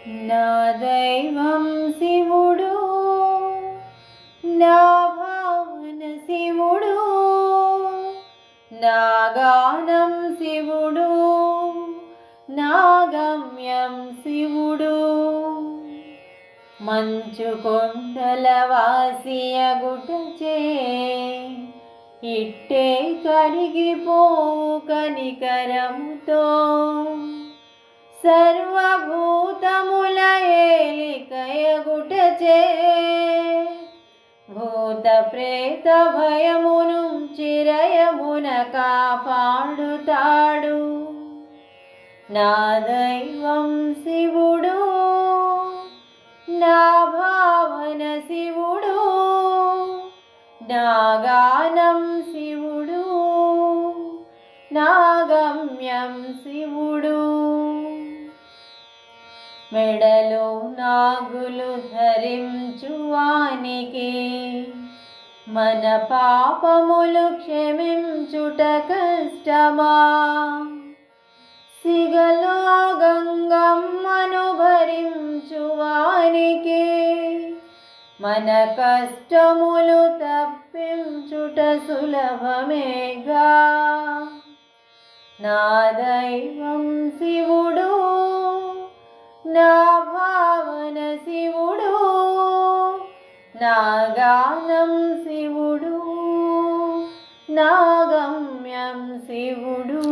నా దైవం శివుడు, నా భావన శివుడు, నా గానం శివుడు, నా గమ్యం శివుడు. మంచు కొండల వాసియగుటచే ఇట్టే కరిగిపోవు కనికరముతో, సర్వభూతముల ఏలికయగుటచే భూత ప్రేత భయమును చిరయమున కాపాడుతాడు. నా దైవం శివుడు, నా భావన శివుడు, నా గానం శివుడు, నా గమ్యం శివుడు. మెడలో నాగులు ధరించువానికి మన పాపములు క్షమించుట కష్టమా? సిగలో గంగమ్మను భరించువానికి మన కష్టములు తప్పించుట సులభమేగా. నా దైవం శివుడు, నా భావన శివుడు, నా గానం శివుడు, నా గమ్యం శివుడు.